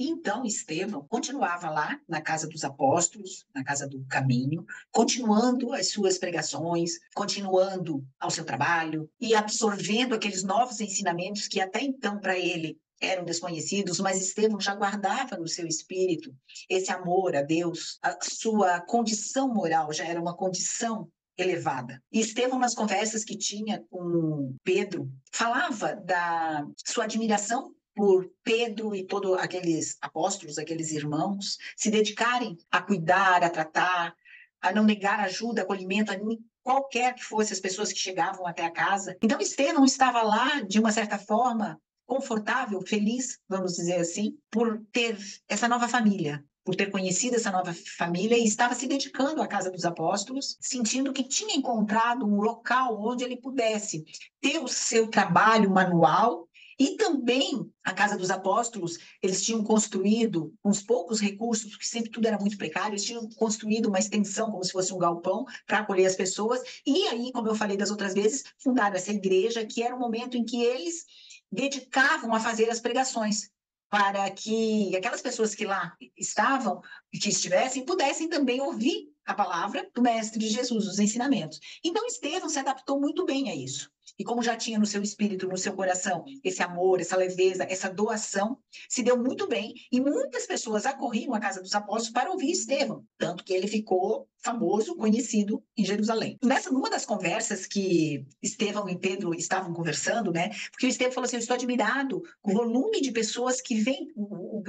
Então, Estevão continuava lá na casa dos apóstolos, na casa do caminho, continuando as suas pregações, continuando ao seu trabalho e absorvendo aqueles novos ensinamentos que até então para ele eram desconhecidos, mas Estevão já guardava no seu espírito esse amor a Deus, a sua condição moral já era uma condição elevada. E Estevão, nas conversas que tinha com Pedro, falava da sua admiração por Pedro e todos aqueles apóstolos, aqueles irmãos, se dedicarem a cuidar, a tratar, a não negar ajuda, acolhimento a qualquer que fosse as pessoas que chegavam até a casa. Então, Estevão estava lá, de uma certa forma, confortável, feliz, vamos dizer assim, por ter essa nova família, por ter conhecido essa nova família e estava se dedicando à casa dos apóstolos, sentindo que tinha encontrado um local onde ele pudesse ter o seu trabalho manual. E também a Casa dos Apóstolos, eles tinham construído, com os poucos recursos, porque sempre tudo era muito precário, eles tinham construído uma extensão, como se fosse um galpão, para acolher as pessoas. E aí, como eu falei das outras vezes, fundaram essa igreja, que era o momento em que eles dedicavam a fazer as pregações, para que aquelas pessoas que lá estavam, que estivessem, pudessem também ouvir a palavra do Mestre Jesus, os ensinamentos. Então, Estevão se adaptou muito bem a isso. E como já tinha no seu espírito, no seu coração, esse amor, essa leveza, essa doação, se deu muito bem. E muitas pessoas acorriam à casa dos apóstolos para ouvir Estevão, tanto que ele ficou famoso, conhecido em Jerusalém. Numa das conversas que Estevão e Pedro estavam conversando, né? Porque o Estevão falou assim: eu estou admirado com o volume de pessoas que vêm, o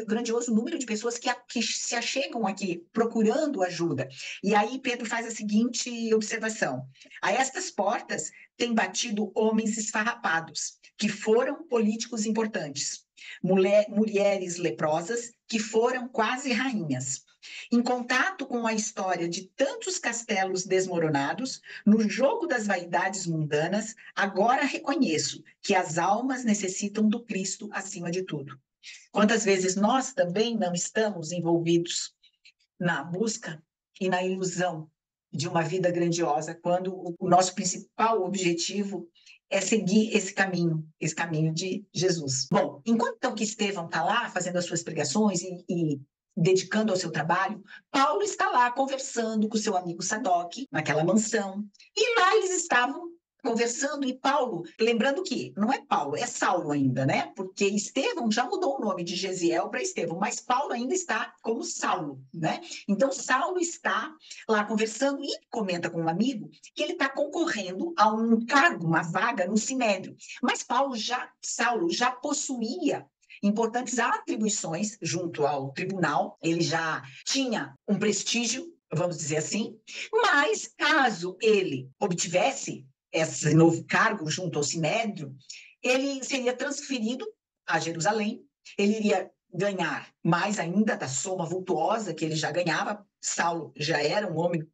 grandioso número de pessoas que se achegam aqui procurando ajuda. E aí Pedro faz a seguinte observação: a estas portas têm batido homens esfarrapados, que foram políticos importantes, mulheres leprosas, que foram quase rainhas. Em contato com a história de tantos castelos desmoronados, no jogo das vaidades mundanas, agora reconheço que as almas necessitam do Cristo acima de tudo. Quantas vezes nós também não estamos envolvidos na busca e na ilusão de uma vida grandiosa, quando o nosso principal objetivo é seguir esse caminho de Jesus. Bom, enquanto então que Estevão está lá fazendo as suas pregações e dedicando ao seu trabalho, Paulo está lá conversando com seu amigo Sadoc, naquela mansão, e lá eles estavam conversando, e Paulo, lembrando que não é Paulo, é Saulo ainda, né? Porque Estevão já mudou o nome de Gesiel para Estevão, mas Paulo ainda está como Saulo, né? Então, Saulo está lá conversando e comenta com um amigo que ele está concorrendo a um cargo, uma vaga no Sinédrio. Mas Saulo já possuía importantes atribuições junto ao tribunal, ele já tinha um prestígio, vamos dizer assim, mas caso ele obtivesse esse novo cargo junto ao Sinédrio, ele seria transferido a Jerusalém, ele iria ganhar mais ainda da soma vultuosa que ele já ganhava. Saulo já era um homem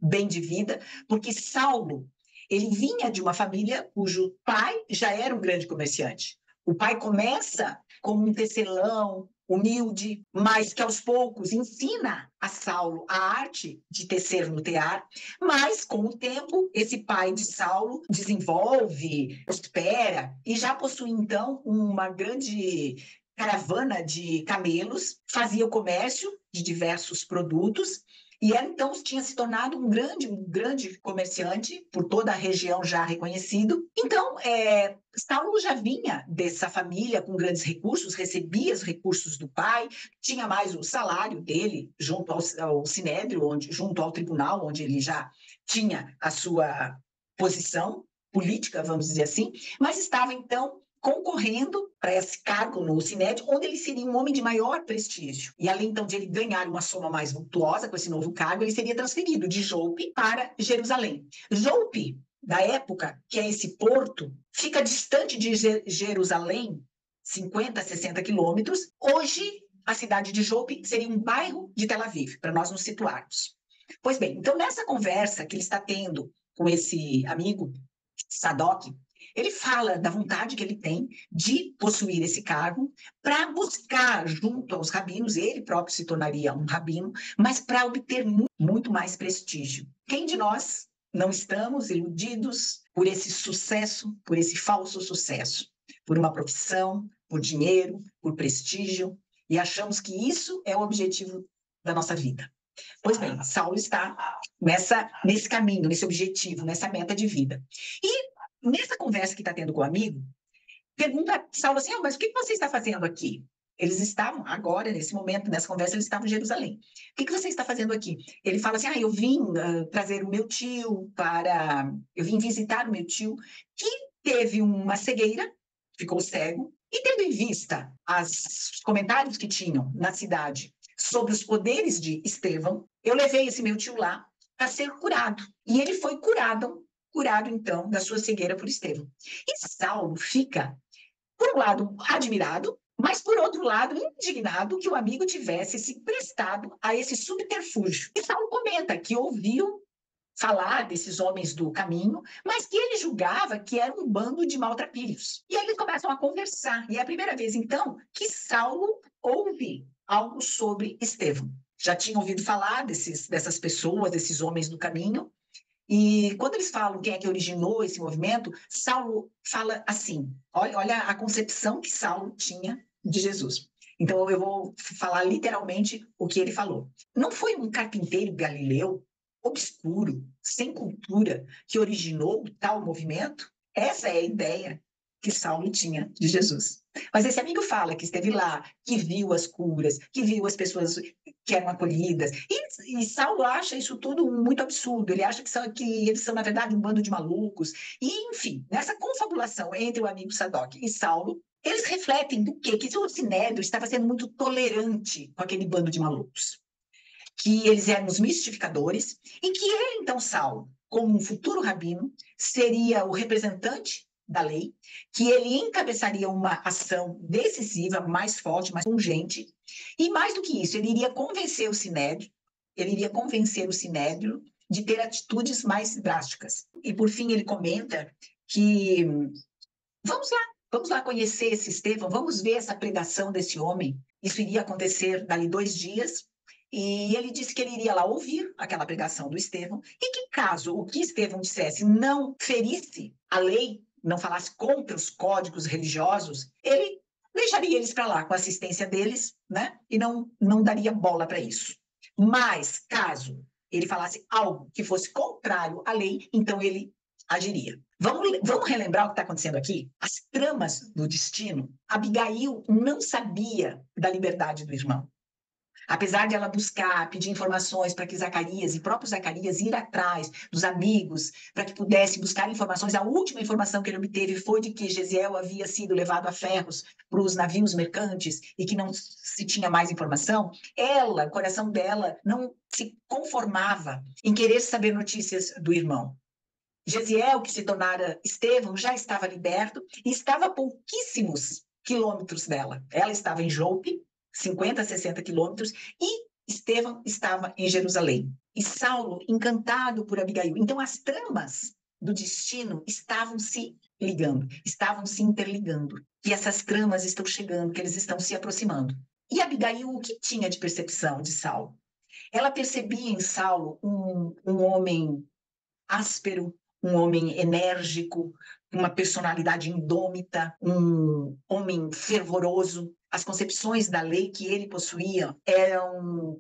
bem de vida, porque Saulo, ele vinha de uma família cujo pai já era um grande comerciante. O pai começa como um tecelão, humilde, mas que aos poucos ensina a Saulo a arte de tecer no tear, mas com o tempo esse pai de Saulo desenvolve, prospera e já possui então uma grande caravana de camelos, fazia o comércio de diversos produtos e ela, então, tinha se tornado um grande comerciante por toda a região já reconhecido. Então, Saulo já vinha dessa família com grandes recursos, recebia os recursos do pai, tinha mais o salário dele junto ao Sinédrio, junto ao tribunal, onde ele já tinha a sua posição política, vamos dizer assim, mas estava, então, concorrendo para esse cargo no Sinédrio, onde ele seria um homem de maior prestígio. E além, então, de ele ganhar uma soma mais vultuosa com esse novo cargo, ele seria transferido de Jope para Jerusalém. Jope, da época, que é esse porto, fica distante de Jerusalém, 50, 60 quilômetros. Hoje, a cidade de Jope seria um bairro de Tel Aviv, para nós nos situarmos. Pois bem, então, nessa conversa que ele está tendo com esse amigo, Sadoc, ele fala da vontade que ele tem de possuir esse cargo para buscar junto aos rabinos, ele próprio se tornaria um rabino, mas para obter muito mais prestígio. Quem de nós não estamos iludidos por esse sucesso, por esse falso sucesso, por uma profissão, por dinheiro, por prestígio? e achamos que isso é o objetivo da nossa vida. Pois bem, Saulo está nesse caminho, nesse objetivo, nessa meta de vida. E nessa conversa que está tendo com o amigo, pergunta a Saulo assim, mas o que você está fazendo aqui? Eles estavam, agora, nesse momento, nessa conversa, eles estavam em Jerusalém. O que você está fazendo aqui? Ele fala assim, eu vim trazer o meu tio eu vim visitar o meu tio, que teve uma cegueira, ficou cego, e tendo em vista os comentários que tinham na cidade sobre os poderes de Estevão, eu levei esse meu tio lá para ser curado. E ele foi curado, então, da sua cegueira por Estevão. E Saulo fica, por um lado, admirado, mas, por outro lado, indignado que o amigo tivesse se prestado a esse subterfúgio. E Saulo comenta que ouviu falar desses homens do caminho, mas que ele julgava que era um bando de maltrapilhos. E aí eles começam a conversar. E é a primeira vez, então, que Saulo ouve algo sobre Estevão. Já tinha ouvido falar dessas pessoas, desses homens do caminho, e quando eles falam quem é que originou esse movimento, Saulo fala assim, olha a concepção que Saulo tinha de Jesus. Então, eu vou falar literalmente o que ele falou. Não foi um carpinteiro galileu, obscuro, sem cultura, que originou tal movimento? Essa é a ideia que Saulo tinha de Jesus. Mas esse amigo fala que esteve lá, que viu as curas, que viu as pessoas que eram acolhidas. E Saulo acha isso tudo muito absurdo. Ele acha que eles são, na verdade, um bando de malucos. E, enfim, nessa confabulação entre o amigo Sadoc e Saulo, eles refletem do quê? Que o Sinédrio estava sendo muito tolerante com aquele bando de malucos. Que eles eram os mistificadores, e que ele, então, Saulo, como um futuro rabino, seria o representante da lei, que ele encabeçaria uma ação decisiva, mais forte, mais pungente, e mais do que isso, ele iria convencer o Sinédrio, de ter atitudes mais drásticas. E, por fim, ele comenta que vamos lá conhecer esse Estevão, vamos ver essa pregação desse homem. Isso iria acontecer dali 2 dias, e ele disse que ele iria lá ouvir aquela pregação do Estevão, e que caso o que Estevão dissesse não ferisse a lei, não falasse contra os códigos religiosos, ele deixaria eles para lá com a assistência deles, né? E não daria bola para isso. Mas, caso ele falasse algo que fosse contrário à lei, então ele agiria. Vamos relembrar o que está acontecendo aqui? As tramas do destino. Abigail não sabia da liberdade do irmão. Apesar de ela buscar, pedir informações para que Zacarias, e próprio Zacarias, ir atrás dos amigos, para que pudesse buscar informações, a última informação que ele obteve foi de que Gesiel havia sido levado a ferros para os navios mercantes e que não se tinha mais informação. Ela, o coração dela, não se conformava em querer saber notícias do irmão. Gesiel, que se tornara Estevão, já estava liberto e estava a pouquíssimos quilômetros dela. Ela estava em Jope, 50, 60 quilômetros, e Estevão estava em Jerusalém. E Saulo, encantado por Abigail. Então, as tramas do destino estavam se ligando, estavam se interligando. E essas tramas estão chegando, que eles estão se aproximando. E Abigail, o que tinha de percepção de Saulo? Ela percebia em Saulo um homem áspero, um homem enérgico, uma personalidade indômita, um homem fervoroso. As concepções da lei que ele possuía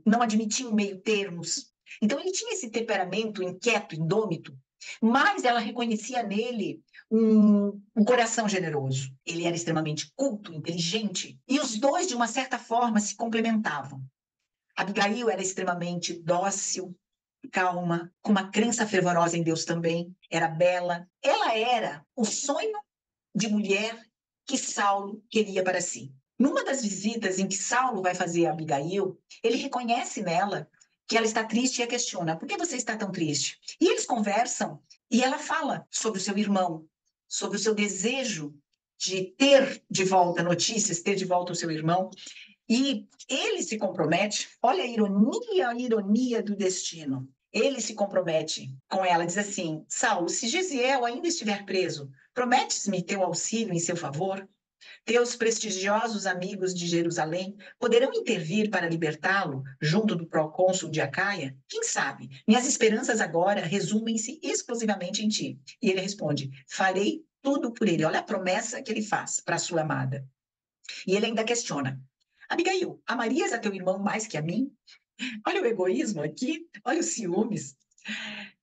não admitiam meio termos. Então, ele tinha esse temperamento inquieto, indômito, mas ela reconhecia nele um coração generoso. Ele era extremamente culto, inteligente, e os dois, de uma certa forma, se complementavam. Abigail era extremamente dócil, calma, com uma crença fervorosa em Deus também, era bela. Ela era o sonho de mulher que Saulo queria para si. Numa das visitas em que Saulo vai fazer a Abigail, ele reconhece nela que ela está triste e a questiona: por que você está tão triste? E eles conversam e ela fala sobre o seu irmão, sobre o seu desejo de ter de volta notícias, ter de volta o seu irmão. E ele se compromete, olha a ironia do destino. Ele se compromete com ela, diz assim: Saulo, se Gesiel ainda estiver preso, prometes-me teu auxílio em seu favor? Teus prestigiosos amigos de Jerusalém poderão intervir para libertá-lo junto do procônsul de Acaia? Quem sabe? Minhas esperanças agora resumem-se exclusivamente em ti. E ele responde: farei tudo por ele. Olha a promessa que ele faz para a sua amada. E ele ainda questiona: Abigail, amarias a teu irmão mais que a mim? Olha o egoísmo aqui, olha os ciúmes.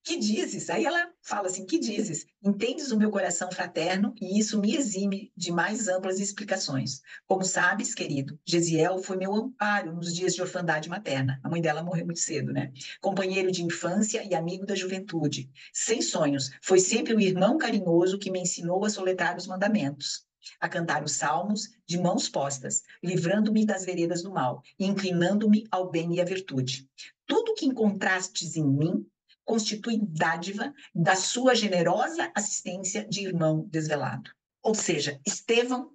Que dizes? Aí ela fala assim: que dizes? Entendes o meu coração fraterno e isso me exime de mais amplas explicações. Como sabes, querido, Gesiel foi meu amparo nos dias de orfandade materna. A mãe dela morreu muito cedo, né? Companheiro de infância e amigo da juventude. Sem sonhos, foi sempre o irmão carinhoso que me ensinou a soletrar os mandamentos, a cantar os salmos de mãos postas, livrando-me das veredas do mal e inclinando-me ao bem e à virtude. Tudo que encontrastes em mim constitui dádiva da sua generosa assistência de irmão desvelado. Ou seja, Estevão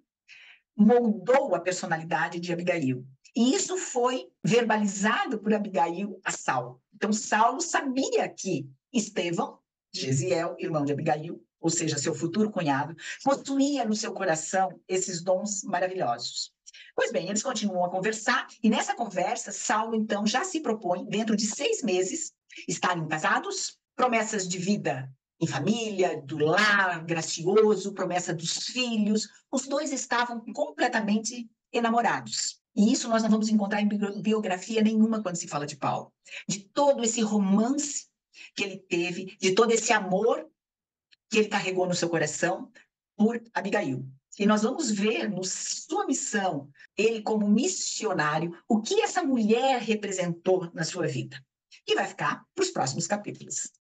moldou a personalidade de Abigail. E isso foi verbalizado por Abigail a Saulo. Então, Saulo sabia que Estevão, Gesiel, irmão de Abigail, ou seja, seu futuro cunhado, possuía no seu coração esses dons maravilhosos. Pois bem, eles continuam a conversar, e nessa conversa, Saulo, então, já se propõe, dentro de 6 meses, estarem casados, promessas de vida em família, do lar gracioso, promessa dos filhos. Os dois estavam completamente enamorados. E isso nós não vamos encontrar em biografia nenhuma quando se fala de Paulo. De todo esse romance que ele teve, de todo esse amor que ele carregou no seu coração por Abigail. E nós vamos ver na sua missão, ele como missionário, o que essa mulher representou na sua vida. E vai ficar para os próximos capítulos.